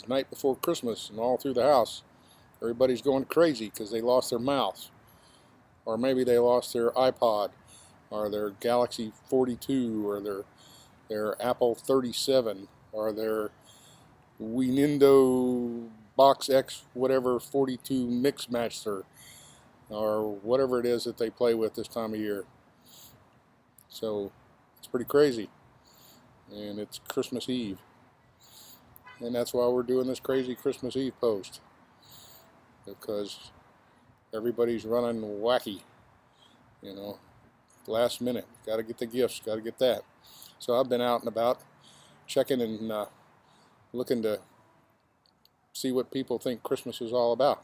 the night before Christmas, and all through the house, everybody's going crazy because they lost their mouse, or maybe they lost their iPod, or their Galaxy 42, or their Apple 37, or their Nintendo Box X whatever 42 Mix Master, or whatever it is that they play with this time of year. So it's pretty crazy, and it's Christmas Eve, and that's why we're doing this crazy Christmas Eve post, because everybody's running wacky, last minute. Got to get the gifts, got to get that. So I've been out and about checking and looking to see what people think Christmas is all about.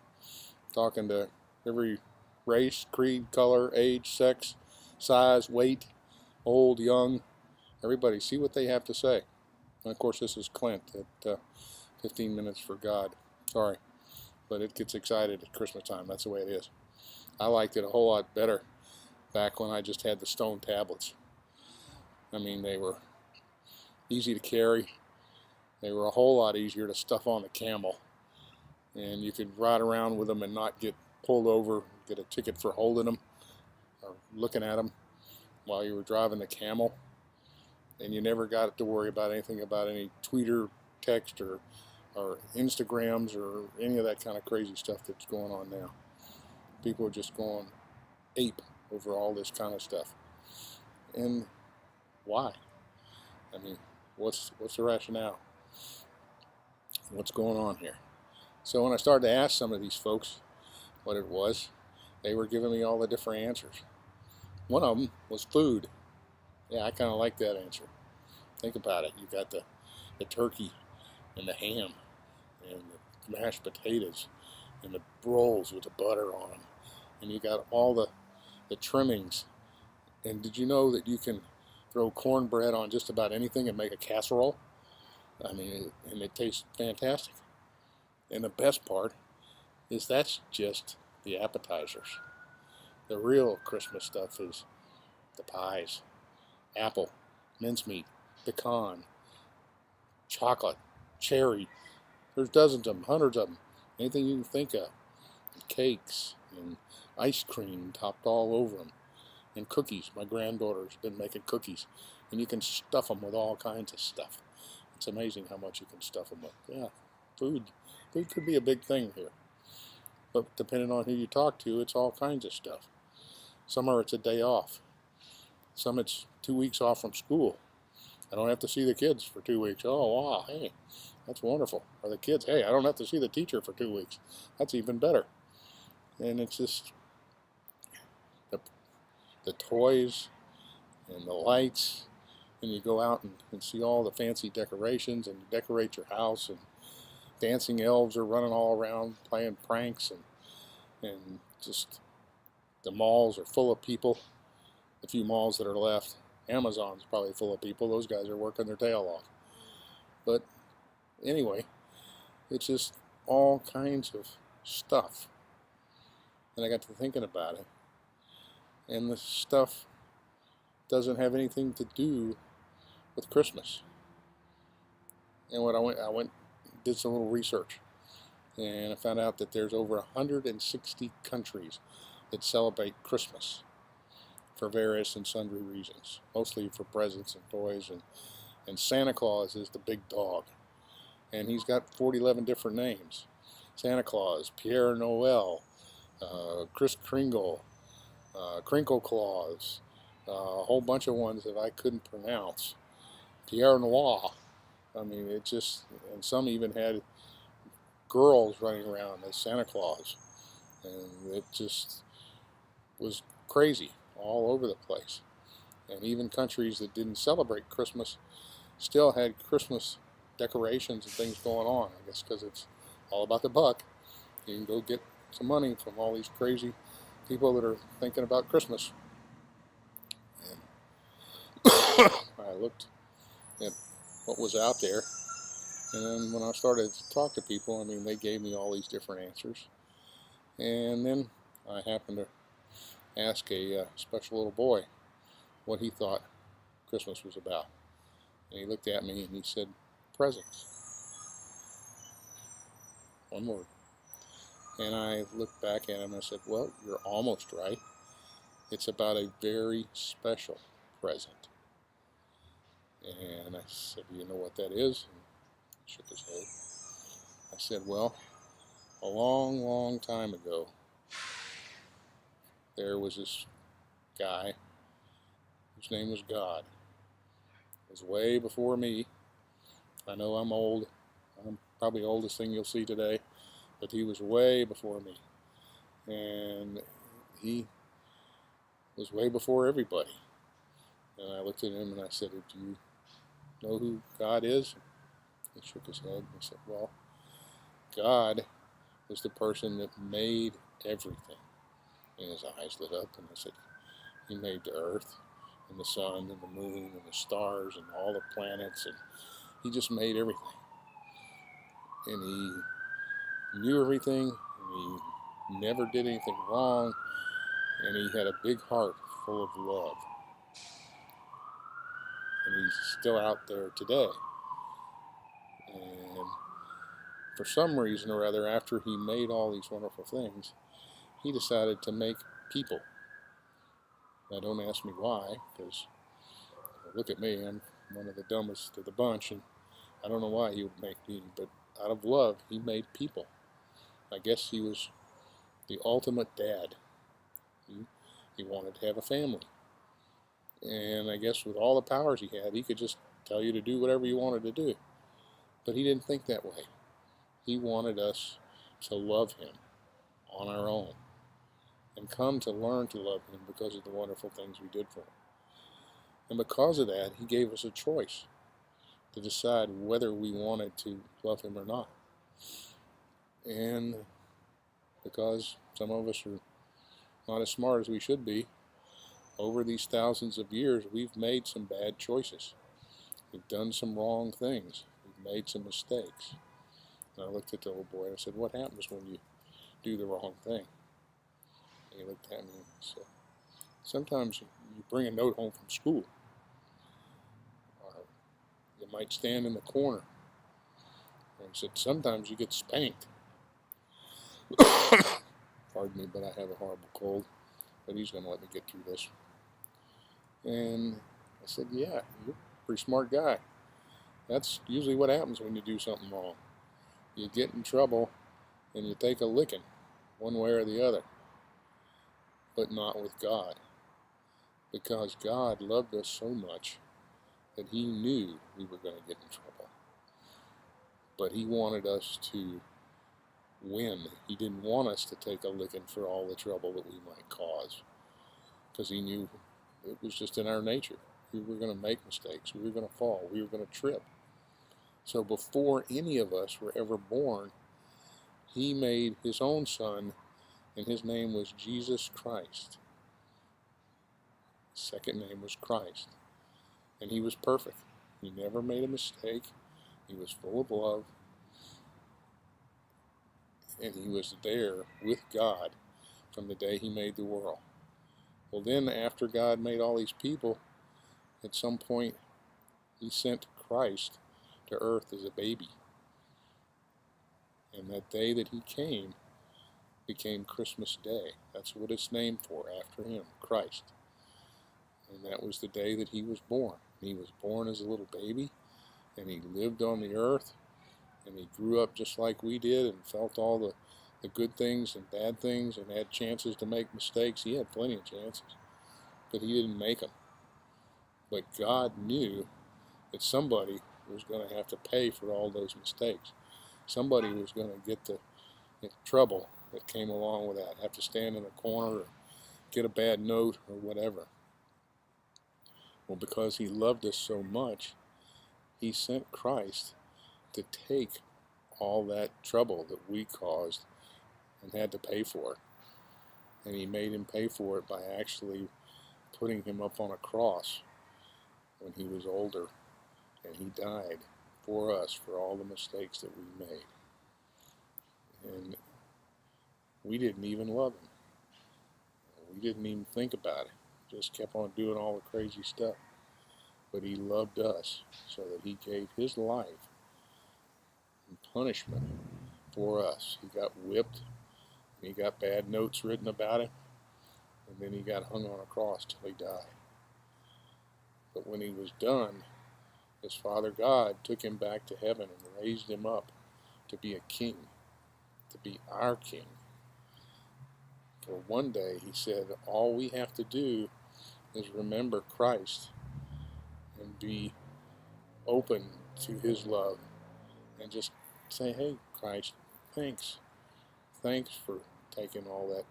Talking to every race, creed, color, age, sex, size, weight, old, young, everybody. See what they have to say. And of course, this is Clint at 15 Minutes for God. Sorry, but it gets excited at Christmas time. That's the way it is. I liked it a whole lot better back when I just had the stone tablets. I mean, they were easy to carry. They were a whole lot easier to stuff on the camel. And you could ride around with them and not get pulled over, get a ticket for holding them or looking at them while you were driving the camel. And you never got to worry about anything about any Twitter, text, or Instagrams, or any of that kind of crazy stuff that's going on now. People are just going ape over all this kind of stuff. And why? I mean, what's the rationale? What's going on here? So when I started to ask some of these folks what it was, they were giving me all the different answers. One of them was food. Yeah, I kind of like that answer. Think about it. You got the turkey and the ham and the mashed potatoes and the rolls with the butter on them. And you got all the trimmings. And did you know that you can throw cornbread on just about anything and make a casserole? I mean, and it tastes fantastic. And the best part is that's just the appetizers. The real Christmas stuff is the pies, apple, mincemeat, pecan, chocolate, cherry. There's dozens of them, hundreds of them, anything you can think of. And cakes and ice cream topped all over them. And cookies. My granddaughter's been making cookies. And you can stuff them with all kinds of stuff. It's amazing how much you can stuff them with. Yeah, food. Food could be a big thing here. But depending on who you talk to, it's all kinds of stuff. Some it's a day off. Some it's 2 weeks off from school. I don't have to see the kids for 2 weeks. Oh, wow, hey, that's wonderful. Or the kids, hey, I don't have to see the teacher for 2 weeks. That's even better. And it's just the toys and the lights, and you go out and see all the fancy decorations, and you decorate your house, and dancing elves are running all around playing pranks, and just the malls are full of people. The few malls that are left, Amazon's probably full of people. Those guys are working their tail off. But anyway, it's just all kinds of stuff. And I got to thinking about it. And the stuff doesn't have anything to do with Christmas. And what I went did some little research, and I found out that there's over 160 countries that celebrate Christmas for various and sundry reasons, mostly for presents and toys, and Santa Claus is the big dog, and he's got 11 different names. Santa Claus, Pierre Noel, Kris Kringle, Crinkle Claus, a whole bunch of ones that I couldn't pronounce. Pierre Noir. I mean, it just, and some even had girls running around as Santa Claus. And it just was crazy all over the place. And even countries that didn't celebrate Christmas still had Christmas decorations and things going on. I guess because it's all about the buck. You can go get some money from all these crazy people that are thinking about Christmas. And I looked at what was out there, and then when I started to talk to people, I mean, they gave me all these different answers. And then I happened to ask a special little boy what he thought Christmas was about. And he looked at me and he said, presents. one word. And I looked back at him and I said, well, you're almost right. It's about a very special present. And I said, do you know what that is? And he shook his head. I said, well, a long, long time ago, there was this guy whose name was God. It was way before me. I know I'm old. I'm probably the oldest thing you'll see today, but he was way before me. And he was way before everybody. And I looked at him and I said, do you know who God is? He shook his head and he said, well, God is the person that made everything. And his eyes lit up and I said, he made the earth and the sun and the moon and the stars and all the planets, and he just made everything. And he knew everything, and he never did anything wrong, and he had a big heart full of love. And he's still out there today. And for some reason or other, after he made all these wonderful things, he decided to make people. Now, don't ask me why, because look at me, I'm one of the dumbest of the bunch, and I don't know why he would make me, but out of love, he made people. I guess he was the ultimate dad. He wanted to have a family. And I guess with all the powers he had, he could just tell you to do whatever you wanted to do. But he didn't think that way. He wanted us to love him on our own and come to learn to love him because of the wonderful things we did for him. And because of that, he gave us a choice to decide whether we wanted to love him or not. And because some of us are not as smart as we should be, over these thousands of years, we've made some bad choices. We've done some wrong things. We've made some mistakes. And I looked at the old boy and I said, what happens when you do the wrong thing? And he looked at me and said, sometimes you bring a note home from school. You might stand in the corner. And he said, sometimes you get spanked. Pardon me, but I have a horrible cold. But he's going to let me get through this. And I said, yeah, you're a pretty smart guy. That's usually what happens when you do something wrong. You get in trouble and you take a licking, one way or the other. But not with God. Because God loved us so much that he knew we were going to get in trouble. But he wanted us to win. He didn't want us to take a licking for all the trouble that we might cause. Because he knew it was just in our nature. We were going to make mistakes. We were going to fall. We were going to trip. So before any of us were ever born, he made his own son, and his name was Jesus Christ. His second name was Christ. And he was perfect. He never made a mistake. He was full of love. And he was there with God from the day he made the world. Well, then after God made all these people, at some point he sent Christ to earth as a baby. And that day that he came became Christmas Day. That's what it's named for, after him, Christ. And that was the day that he was born. He was born as a little baby, and he lived on the earth, and he grew up just like we did and felt all the good things and bad things and had chances to make mistakes. He had plenty of chances, but he didn't make them. But God knew that somebody was going to have to pay for all those mistakes. Somebody was going to get the trouble that came along with that, have to stand in a corner or get a bad note or whatever. Well, because he loved us so much, he sent Christ to take all that trouble that we caused and had to pay for it. And he made him pay for it by actually putting him up on a cross when he was older, and he died for us for all the mistakes that we made. And we didn't even love him. We didn't even think about it. Just kept on doing all the crazy stuff. But he loved us so that he gave his life in punishment for us. He got whipped, and he got bad notes written about him, and then he got hung on a cross till he died. But when he was done, his Father God took him back to heaven and raised him up to be a king, to be our king. For one day, he said, all we have to do is remember Christ and be open to his love and just say, hey, Christ, thanks. Thanks for taking all that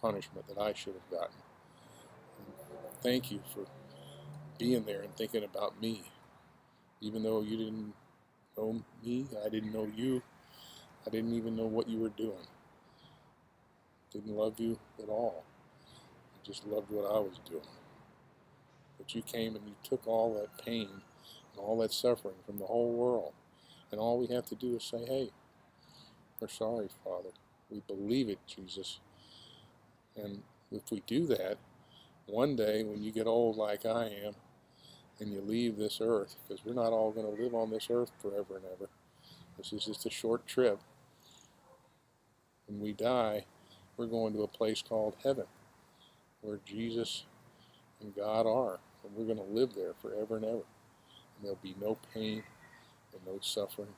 punishment that I should have gotten. And thank you for being there and thinking about me. Even though you didn't know me, I didn't know you, I didn't even know what you were doing. Didn't love you at all. I just loved what I was doing. But you came and you took all that pain and all that suffering from the whole world. And all we have to do is say, hey, we're sorry, Father. We believe it, Jesus. And if we do that, one day when you get old like I am, and you leave this earth, because we're not all going to live on this earth forever and ever. This is just a short trip. When we die, we're going to a place called heaven, where Jesus and God are, and we're going to live there forever and ever. And there'll be no pain, and no suffering,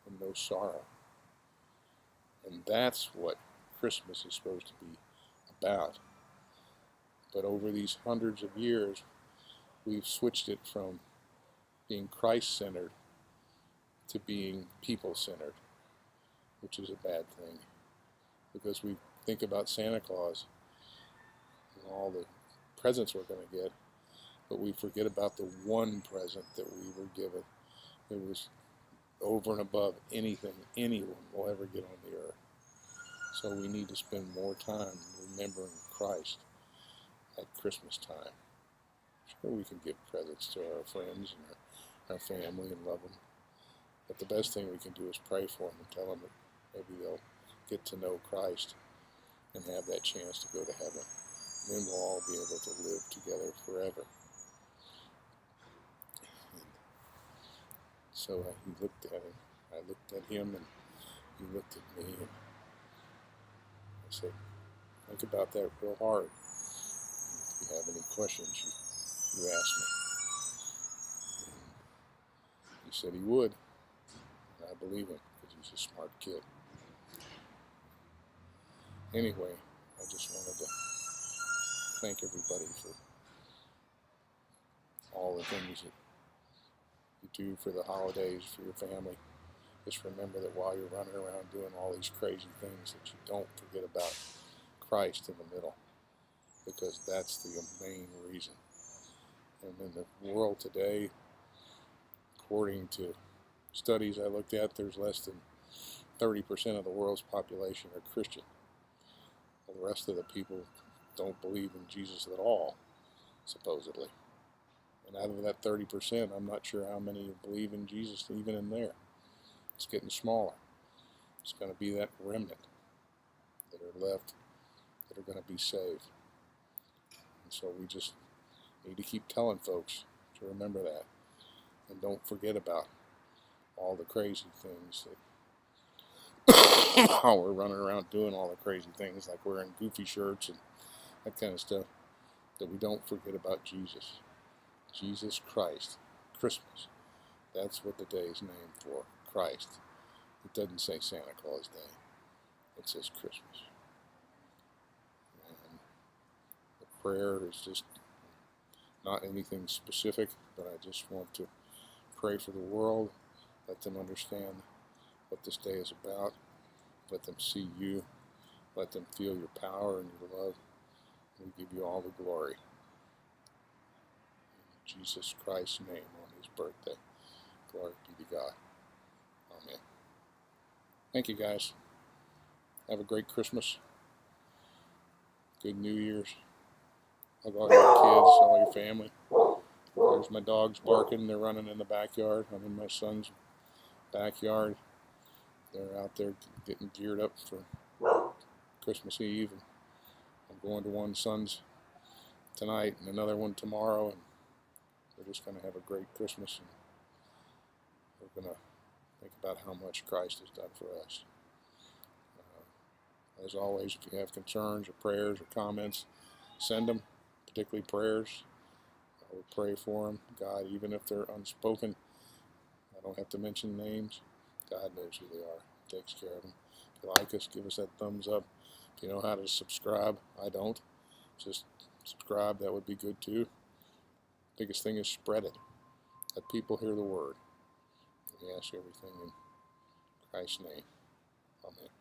and no sorrow. And that's what Christmas is supposed to be about. But over these hundreds of years, we've switched it from being Christ-centered to being people-centered, which is a bad thing, because we think about Santa Claus and all the presents we're going to get, but we forget about the one present that we were given. It was over and above anything anyone will ever get on the earth. So we need to spend more time remembering Christ at Christmas time. Sure, we can give presents to our friends and our family and love them. But the best thing we can do is pray for them and tell them that maybe they'll get to know Christ and have that chance to go to heaven. And then we'll all be able to live together forever. And so he looked at him. I looked at him, and he looked at me, and I said, think about that real hard. If you have any questions, you ask me. And he said he would. And I believe him, because he's a smart kid. Anyway, I just wanted to thank everybody for all the things that you do for the holidays, for your family. Just remember that while you're running around doing all these crazy things, that you don't forget about Christ in the middle, because that's the main reason. And in the world today, according to studies I looked at, there's less than 30% of the world's population are Christian. Well, the rest of the people don't believe in Jesus at all, supposedly. And out of that 30%, I'm not sure how many believe in Jesus even in there. It's getting smaller. It's going to be that remnant that are left that are going to be saved. And so we just need to keep telling folks to remember that. And don't forget about all the crazy things that how we're running around doing all the crazy things, like wearing goofy shirts and that kind of stuff, that we don't forget about Jesus. Jesus Christ. Christmas. That's what the day is named for. Christ. It doesn't say Santa Claus Day. It says Christmas. And the prayer is just not anything specific, but I just want to pray for the world, let them understand what this day is about, let them see you, let them feel your power and your love, and we give you all the glory. In Jesus Christ's name on his birthday. Glory be to God. Amen. Thank you, guys. Have a great Christmas. Good New Year's. Hug all your kids, all your family. There's my dogs barking. They're running in the backyard. I'm in my son's backyard. They're out there getting geared up for Christmas Eve. And I'm going to one son's tonight and another one tomorrow. And we're just going to have a great Christmas. And we're going to think about how much Christ has done for us. As always, if you have concerns or prayers or comments, send them, particularly prayers. I will pray for them. God, even if they're unspoken, I don't have to mention names. God knows who they are. He takes care of them. If you like us, give us that thumbs up. If you know how to subscribe, I don't. Just subscribe. That would be good too. Biggest thing is spread it. Let people hear the word. We ask everything in Christ's name. Amen.